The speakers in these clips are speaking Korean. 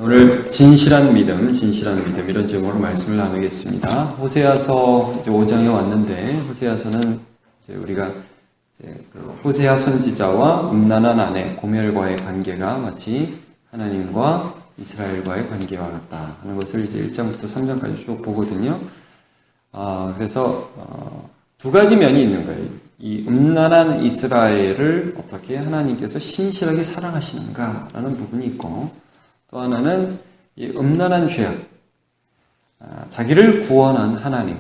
오늘 진실한 믿음 이런 제목으로 말씀을 나누겠습니다. 호세아서 5장에 왔는데 호세아서는 우리가 호세아 선지자와 음란한 아내 고멜과의 관계가 마치 하나님과 이스라엘과의 관계와 같다 하는 것을 이제 1장부터 3장까지 쭉 보거든요. 그래서 두 가지 면이 있는 거예요. 이 음란한 이스라엘을 어떻게 하나님께서 신실하게 사랑하시는가라는 부분이 있고, 또 하나는 이 음란한 죄악, 자기를 구원한 하나님,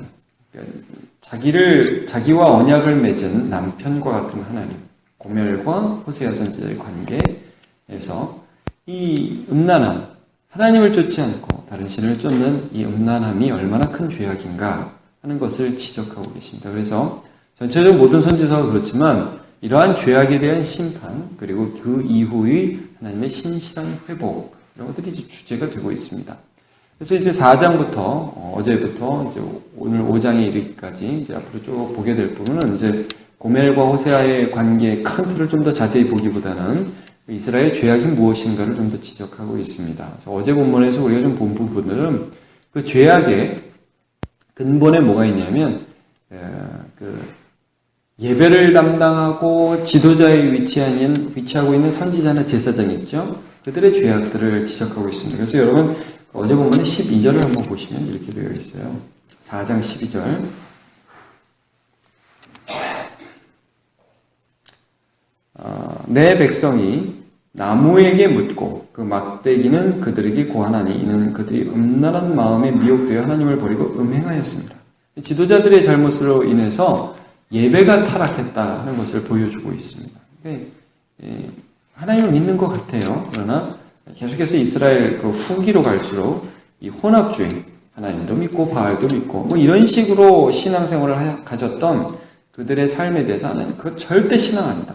자기와 언약을 맺은 남편과 같은 하나님, 고멜과 호세아 선지자의 관계에서 이 음란함, 하나님을 쫓지 않고 다른 신을 쫓는 이 음란함이 얼마나 큰 죄악인가 하는 것을 지적하고 계십니다. 그래서 전체적으로 모든 선지서가 그렇지만 이러한 죄악에 대한 심판, 그리고 그 이후의 하나님의 신실한 회복, 이런 것들이 이제 주제가 되고 있습니다. 그래서 이제 4장부터, 어제부터 이제 오늘 5장에 이르기까지 이제 앞으로 쭉 보게 될 부분은 이제 고멜과 호세아의 관계의 큰 틀을 좀 더 자세히 보기보다는 이스라엘 죄악이 무엇인가를 좀 더 지적하고 있습니다. 그래서 어제 본문에서 우리가 좀 본 부분들은 그 죄악의 근본에 뭐가 있냐면, 예배를 담당하고 지도자에 위치하고 있는 선지자나 제사장이 있죠. 그들의 죄악들을 지적하고 있습니다. 그래서 여러분 어제 본문의 12절을 한번 보시면 이렇게 되어 있어요. 4장 12절. 내 백성이 나무에게 묻고 그 막대기는 그들에게 고하나니 이는 그들이 음란한 마음에 미혹되어 하나님을 버리고 음행하였습니다. 지도자들의 잘못으로 인해서 예배가 타락했다 하는 것을 보여주고 있습니다. 하나님을 믿는 것 같아요. 그러나 계속해서 이스라엘 그 후기로 갈수록 이 혼합주의, 하나님도 믿고 바알도 믿고 뭐 이런 식으로 신앙생활을 가졌던 그들의 삶에 대해서 하나님 그거 절대 신앙 아니다.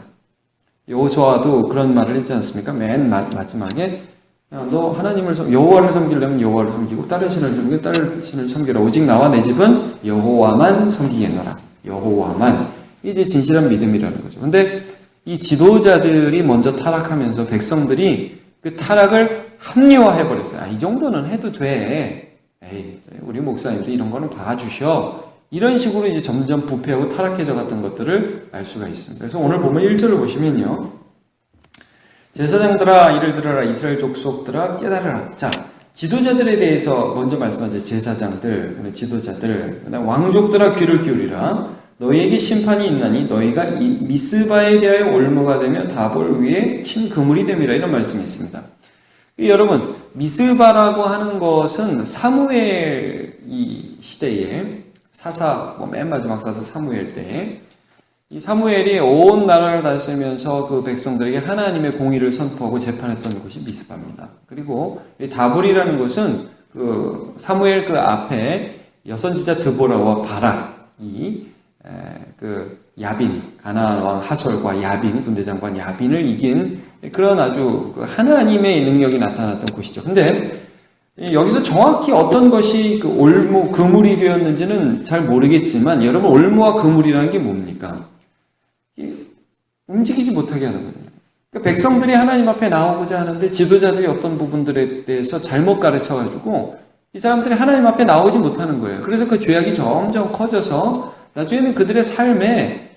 여호수아도 그런 말을 했지 않습니까? 맨 마지막에 너 하나님을 여호와를 섬기려면 여호와를 섬기고 다른 신을 섬기고 다른 신을 섬기라. 오직 나와 내 집은 여호와만 섬기겠노라. 여호와만. 이제 진실한 믿음이라는 거죠. 근데 이 지도자들이 먼저 타락하면서 백성들이 그 타락을 합리화해버렸어요. 이 정도는 해도 돼. 우리 목사님도 이런 거는 봐주셔. 이런 식으로 이제 점점 부패하고 타락해져 갔던 것들을 알 수가 있습니다. 그래서 오늘 보면 1절을 보시면요. 제사장들아 이를 들어라. 이스라엘 족속들아 깨달으라. 자, 지도자들에 대해서 먼저 말씀하죠. 제사장들, 지도자들, 왕족들아 귀를 기울이라. 너희에게 심판이 있나니 너희가 이 미스바에 대하여 올무가 되며 다볼 위에 친 그물이 됨이라. 이런 말씀이 있습니다. 여러분, 미스바라고 하는 것은 사무엘 이 시대에 맨 마지막 사사 사무엘 때 이 사무엘이 온 나라를 다스리면서 그 백성들에게 하나님의 공의를 선포하고 재판했던 곳이 미스바입니다. 그리고 이 다볼이라는 것은 그 사무엘 그 앞에 여선지자 드보라와 바락이 그 야빈, 가나안 왕 하솔과 야빈, 군대장관 야빈을 이긴 그런 아주 그 하나님의 능력이 나타났던 곳이죠. 근데 여기서 정확히 어떤 것이 그 올무, 그물이 되었는지는 잘 모르겠지만, 여러분, 올무와 그물이라는 게 뭡니까? 움직이지 못하게 하는 거예요. 그러니까 백성들이 하나님 앞에 나오고자 하는데 지도자들이 어떤 부분들에 대해서 잘못 가르쳐가지고 이 사람들이 하나님 앞에 나오지 못하는 거예요. 그래서 그 죄악이 점점 커져서 나중에는 그들의 삶에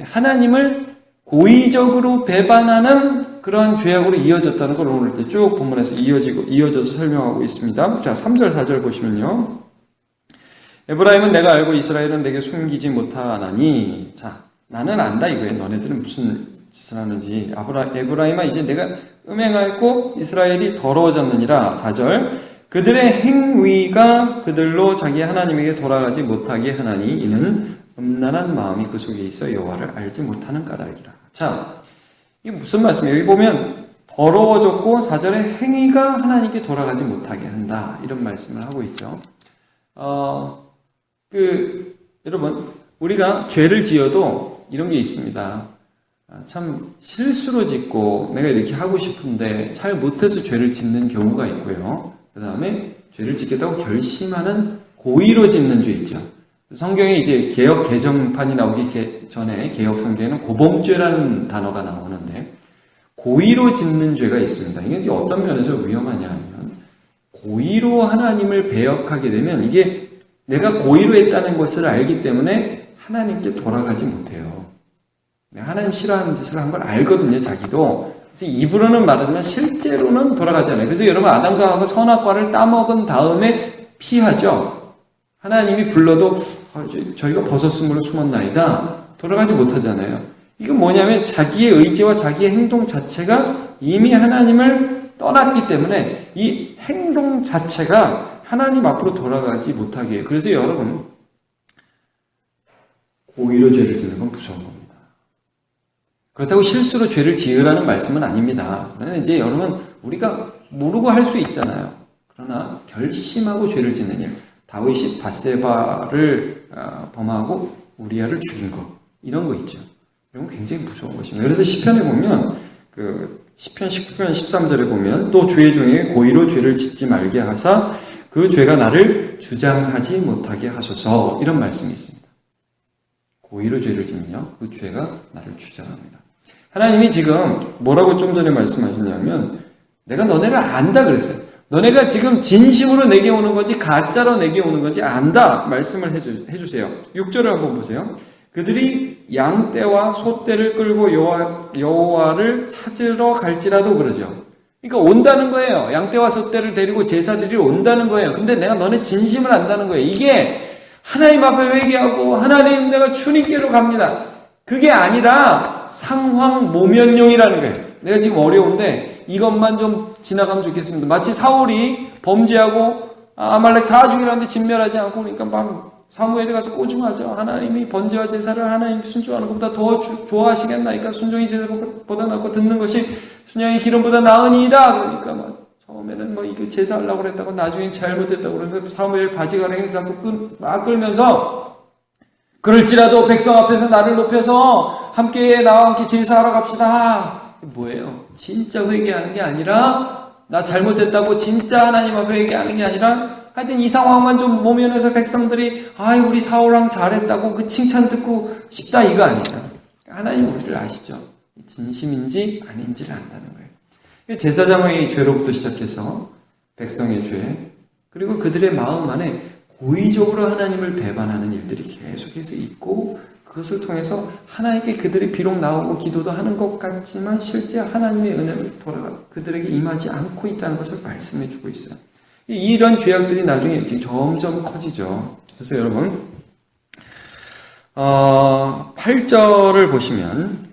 하나님을 고의적으로 배반하는 그러한 죄악으로 이어졌다는 걸 오늘 이렇게 쭉 본문에서 이어져서 설명하고 있습니다. 자, 3절, 4절 보시면요. 에브라임은 내가 알고 이스라엘은 내게 숨기지 못하나니. 자, 나는 안다 이거예요. 너네들은 무슨 짓을 하는지. 에브라임아 이제 내가 음행하였고 이스라엘이 더러워졌느니라. 4절. 그들의 행위가 그들로 자기 하나님에게 돌아가지 못하게 하나니 이는 음란한 마음이 그 속에 있어 여호와를 알지 못하는 까닭이라. 자, 이게 무슨 말씀이에요? 여기 보면 더러워졌고 4절에 행위가 하나님께 돌아가지 못하게 한다. 이런 말씀을 하고 있죠. 여러분, 우리가 죄를 지어도 이런 게 있습니다. 참 실수로 짓고 내가 이렇게 하고 싶은데 잘 못해서 죄를 짓는 경우가 있고요. 그 다음에 죄를 짓겠다고 결심하는 고의로 짓는 죄 있죠. 성경에 이제 개역 개정판이 나오기 전에 개역 성경에는 고범죄라는 단어가 나오는데 고의로 짓는 죄가 있습니다. 이게 어떤 면에서 위험하냐 하면 고의로 하나님을 배역하게 되면 이게 내가 고의로 했다는 것을 알기 때문에 하나님께 돌아가지 못해요. 하나님 싫어하는 짓을 한 걸 알거든요, 자기도. 그래서 입으로는 말하지만 실제로는 돌아가잖아요. 그래서 여러분 아담과 하와 선악과를 따먹은 다음에 피하죠. 하나님이 불러도 저희가 버섯으로 숨었나이다. 돌아가지 못하잖아요. 이건 뭐냐면 자기의 의지와 자기의 행동 자체가 이미 하나님을 떠났기 때문에 이 행동 자체가 하나님 앞으로 돌아가지 못하게 해요. 그래서 여러분 고의로 죄를 짓는 건 무서운 겁니다. 그렇다고 실수로 죄를 지으라는 말씀은 아닙니다. 그러나 이제 여러분 우리가 모르고 할 수 있잖아요. 그러나 결심하고 죄를 짓는 일, 다윗이 밧세바를 범하고 우리아를 죽인 것, 이런 거 있죠. 이런 건 굉장히 무서운 것입니다. 그래서 시편에 보면 시편 19편 13절에 보면 또 주의 종에게 고의로 죄를 짓지 말게 하사 그 죄가 나를 주장하지 못하게 하소서, 이런 말씀이 있습니다. 고의로 죄를 지면요, 그 죄가 나를 주장합니다. 하나님이 지금 뭐라고 좀 전에 말씀하셨냐면 내가 너네를 안다 그랬어요. 너네가 지금 진심으로 내게 오는 건지 가짜로 내게 오는 건지 안다 말씀을 해주세요. 6절을 한번 보세요. 그들이 양떼와 소떼를 끌고 여호와를 찾으러 갈지라도, 그러죠. 그러니까 온다는 거예요. 양떼와 소떼를 데리고 제사드리러 온다는 거예요. 근데 내가 너네 진심을 안다는 거예요. 이게 하나님 앞에 회개하고 하나님 내가 주님께로 갑니다, 그게 아니라 상황 모면용이라는 거예요. 내가 지금 어려운데 이것만 좀 지나가면 좋겠습니다. 마치 사울이 범죄하고 아말렉 다 죽이라는데 진멸하지 않고, 그러니까 막 사무엘에 가서 꼬중하죠. 하나님이 번제와 제사를 하나님 순종하는 것보다 더 좋아하시겠나이까? 순종이 제사보다 낫고 듣는 것이 순양의 기름보다 나으니이다. 그러니까 막 처음에는 이거 제사하려고 그랬다고 나중에 잘못했다고 그러면서 사무엘 바지가랑이를 잡고 막 끌면서 그럴지라도 백성 앞에서 나를 높여서 나와 함께 제사하러 갑시다. 뭐예요? 진짜 회개하는 게 아니라, 나 잘못했다고 진짜 하나님 앞에 회개하는 게 아니라, 하여튼 이 상황만 좀 모면해서 백성들이 우리 사울왕 잘했다고 그 칭찬 듣고 싶다, 이거 아니에요. 하나님 우리를 아시죠? 진심인지 아닌지를 안다는 거예요. 제사장의 죄로부터 시작해서 백성의 죄, 그리고 그들의 마음 안에 고의적으로 하나님을 배반하는 일들이 계속해서 있고, 그것을 통해서 하나님께 그들이 비록 나오고 기도도 하는 것 같지만 실제 하나님의 은혜를 그들에게 임하지 않고 있다는 것을 말씀해 주고 있어요. 이런 죄악들이 나중에 점점 커지죠. 그래서 여러분 8절을 보시면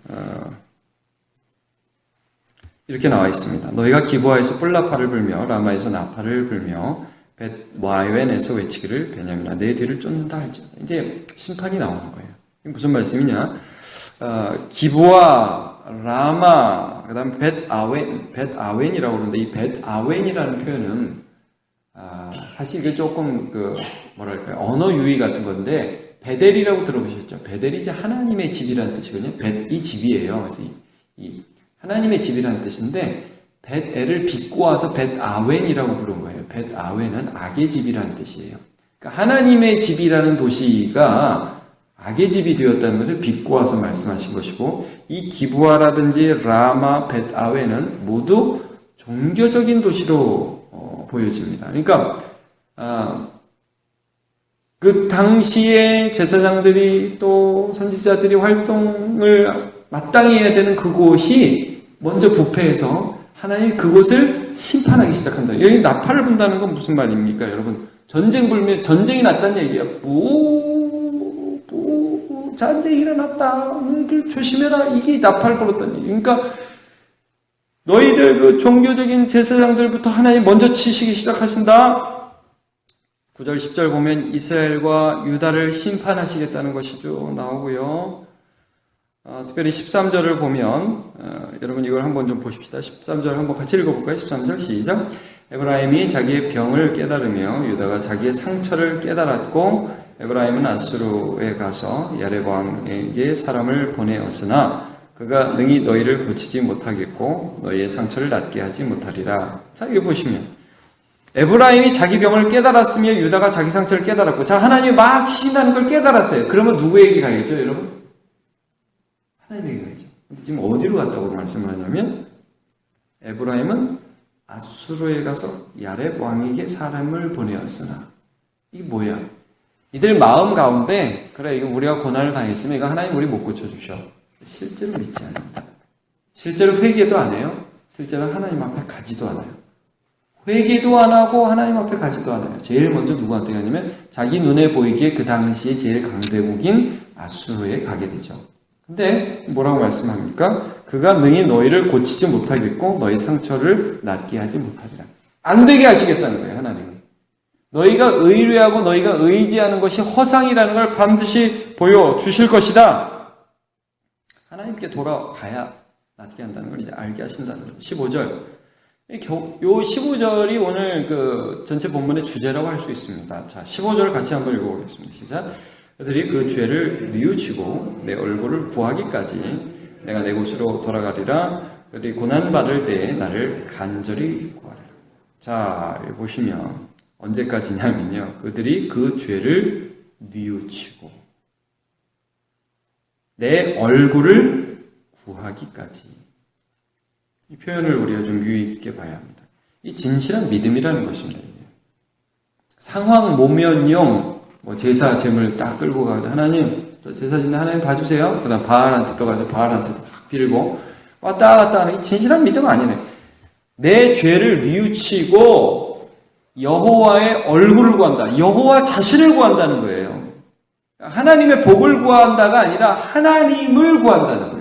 이렇게 나와 있습니다. 너희가 기브아에서 뿔나파를 불며 라마에서 나팔을 불며 벳와웬에서 외치기를 베냐민아 내 뒤를 쫓는다 할지. 이제 심판이 나오는 거예요. 이게 무슨 말씀이냐? 기브아, 라마, 그다음 벳아웬이라고 그러는데 이 벳아웬이라는 표현은 사실 이게 조금 뭐랄까요, 언어 유희 같은 건데, 베델이라고 들어보셨죠? 베델이 이제 하나님의 집이라는 뜻이거든요. 벳이 집이에요. 그래서 이 하나님의 집이라는 뜻인데, 벳엘을 빚고 와서 벳아웬이라고 부른 거예요. 벳아웬은 악의 집이라는 뜻이에요. 그러니까 하나님의 집이라는 도시가 악의 집이 되었다는 것을 빚고 와서 말씀하신 것이고, 이 기브아라든지 라마, 벳아웬은 모두 종교적인 도시로 보여집니다. 그러니까 그 당시에 제사장들이 또 선지자들이 활동을 마땅히 해야 되는 그곳이 먼저 부패해서 하나님 그곳을 심판하기 시작한다. 여기 나팔을 분다는 건 무슨 말입니까, 여러분? 전쟁이 났다는 얘기야. 전쟁이 일어났다. 너희들 조심해라. 이게 나팔 불었다는 얘기. 그러니까 너희들 그 종교적인 제사장들부터 하나님 먼저 치시기 시작하신다. 9절 10절 보면 이스라엘과 유다를 심판하시겠다는 것이 쭉 나오고요. 특별히 13절을 보면 여러분 이걸 한번 좀 보십시다. 13절 한번 같이 읽어볼까요? 13절 시작. 에브라임이 자기의 병을 깨달으며 유다가 자기의 상처를 깨달았고 에브라임은 아수르에 가서 야레방에게 사람을 보내었으나 그가 능히 너희를 고치지 못하겠고 너희의 상처를 낫게 하지 못하리라. 자, 여기 보시면 에브라임이 자기 병을 깨달았으며 유다가 자기 상처를 깨달았고, 자, 하나님이 막 치신다는 걸 깨달았어요. 그러면 누구에게 가겠죠, 여러분? 하나님에게 가겠죠. 지금 어디로 갔다고 말씀을 하냐면 에브라임은 아수르에 가서 야렙 왕에게 사람을 보내었으나. 이게 뭐야? 이들 마음 가운데 그래 이거 우리가 고난을 당했지만 이거 하나님 우리 못 고쳐주셔. 실제로 믿지 않는다. 실제로 회개도 안 해요. 실제로 하나님 앞에 가지도 않아요. 회개도 안 하고 하나님 앞에 가지도 않아요. 제일 먼저 누구한테 가냐면 자기 눈에 보이기에 그 당시에 제일 강대국인 아수르에 가게 되죠. 근데 뭐라고 말씀합니까? 그가 능히 너희를 고치지 못하겠고 너희 상처를 낫게 하지 못하리라. 안 되게 하시겠다는 거예요. 하나님은. 너희가 의뢰하고 너희가 의지하는 것이 허상이라는 걸 반드시 보여주실 것이다. 하나님께 돌아가야 낫게 한다는 걸 이제 알게 하신다는 거죠. 15절. 요 15절이 오늘 그 전체 본문의 주제라고 할 수 있습니다. 자, 15절 같이 한번 읽어보겠습니다. 시작. 그들이 그 죄를 뉘우치고 내 얼굴을 구하기까지 내가 내 곳으로 돌아가리라. 그들이 고난받을 때에 나를 간절히 구하리라. 자, 여기 보시면 언제까지냐면요. 그들이 그 죄를 뉘우치고 내 얼굴을 구하기까지. 이 표현을 우리가 좀 유의 깊게 봐야 합니다. 이 진실한 믿음이라는 것입니다. 상황 모면용 제사 제물 딱 끌고 가서 하나님 저 제사 짓는 하나님 봐주세요. 그다음 바알한테 또 가서 바알한테 막 빌고 왔다 갔다 하는 이 진실한 믿음 아니네. 내 죄를 뉘우치고 여호와의 얼굴을 구한다. 여호와 자신을 구한다는 거예요. 하나님의 복을 구한다가 아니라 하나님을 구한다는 거예요.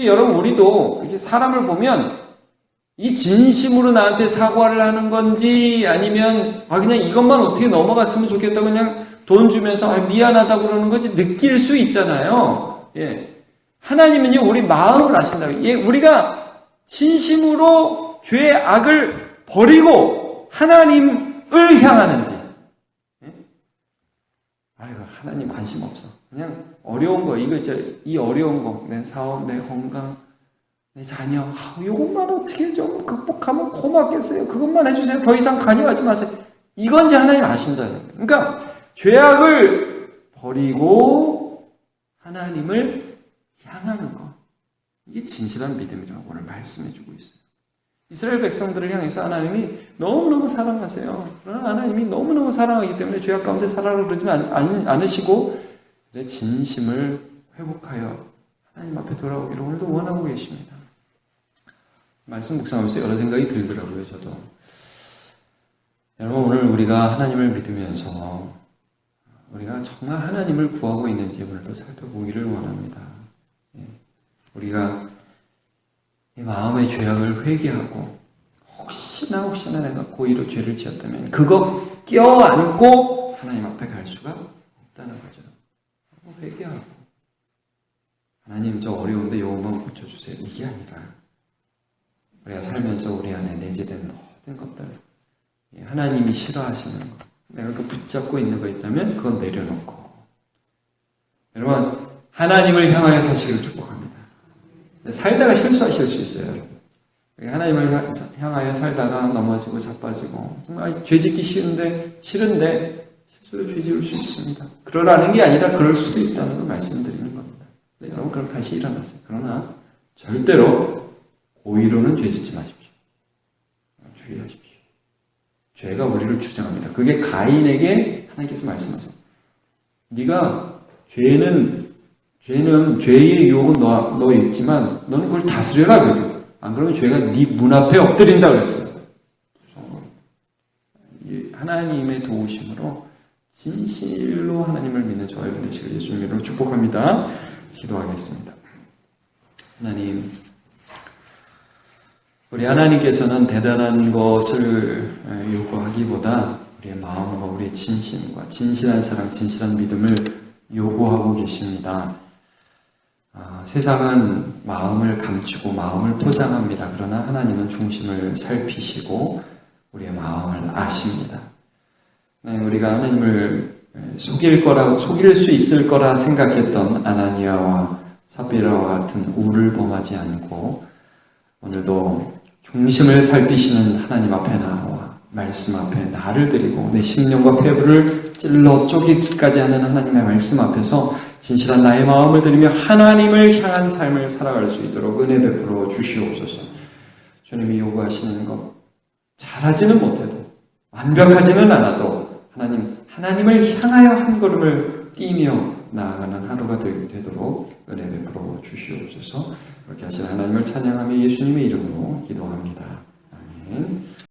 여러분 우리도 이렇게 사람을 보면 이 진심으로 나한테 사과를 하는 건지 아니면 그냥 이것만 어떻게 넘어갔으면 좋겠다 그냥 돈 주면서 미안하다고 그러는 건지 느낄 수 있잖아요. 예. 하나님은요 우리 마음을 아신다고. 예, 우리가 진심으로 죄의 악을 버리고 하나님을 향하는지. 예? 아이고 하나님 관심 없어. 그냥 어려운 거 이거 있잖아요. 이 어려운 거 내 사업, 내 건강, 내 자녀 이것만 어떻게 좀 극복하면 고맙겠어요. 그것만 해주세요. 더 이상 관여하지 마세요. 이건지 하나님 아신다는 거예요. 그러니까 죄악을 버리고 하나님을 향하는 거. 이게 진실한 믿음이라고 오늘 말씀해주고 있어요. 이스라엘 백성들을 향해서 하나님이 너무너무 사랑하세요. 그러나 하나님이 너무너무 사랑하기 때문에 죄악 가운데 살아라 그러지 않으시고 내 진심을 회복하여 하나님 앞에 돌아오기를 오늘도 원하고 계십니다. 말씀 묵상하면서 여러 생각이 들더라고요. 저도. 여러분 오늘 우리가 하나님을 믿으면서 우리가 정말 하나님을 구하고 있는지 오늘도 살펴보기를 원합니다. 우리가 이 마음의 죄악을 회개하고 혹시나 내가 고의로 죄를 지었다면 그거 껴안고 하나님 앞에 갈 수가 없다는 거죠. 회개하고 하나님 저 어려운데 요것만 고쳐주세요. 이게 아니라 우리가 살면서 우리 안에 내재된 모든 것들 하나님이 싫어하시는 것 내가 그 붙잡고 있는 거 있다면 그건 내려놓고 여러분 하나님을 향하여 사시기를 축복합니다. 살다가 실수하실 수 있어요. 하나님을 향하여 살다가 넘어지고 자빠지고 정말 죄짓기 싫은데 실수로 죄 지을 수 있습니다. 그러라는 게 아니라 그럴 수도 있다는 걸 말씀드리는 겁니다. 여러분 그럼 다시 일어나세요. 그러나 절대로 고의로는 죄 짓지 마십시오. 주의하십시오. 죄가 우리를 주장합니다. 그게 가인에게 하나님께서 말씀하셨어요. 네가 죄의 유혹은 너에 있지만 너는 그걸 다스려라 그러죠. 안 그러면 죄가 네 문 앞에 엎드린다 그랬어요. 하나님의 도우심으로 진실로 하나님을 믿는 저와 여러분 되시길 예수님 이름으로 축복합니다. 기도하겠습니다. 하나님, 우리 하나님께서는 대단한 것을 요구하기보다 우리의 마음과 우리의 진심과 진실한 사랑, 진실한 믿음을 요구하고 계십니다. 세상은 마음을 감추고 마음을 포장합니다. 그러나 하나님은 중심을 살피시고 우리의 마음을 아십니다. 우리가 하나님을 속일 수 있을 거라 생각했던 아나니아와 삽비라와 같은 우를 범하지 않고 오늘도 중심을 살피시는 하나님 앞에 나와 말씀 앞에 나를 드리고 내 심령과 폐부를 찔러 쪼개기까지 하는 하나님의 말씀 앞에서 진실한 나의 마음을 드리며 하나님을 향한 삶을 살아갈 수 있도록 은혜 베풀어 주시옵소서. 주님이 요구하시는 것 잘하지는 못해도, 완벽하지는 않아도 하나님을 향하여 한 걸음을 뛰며 나아가는 하루가 되도록 은혜 베풀어 주시옵소서. 그렇게 하신 하나님을 찬양하며 예수님의 이름으로 기도합니다. 아멘.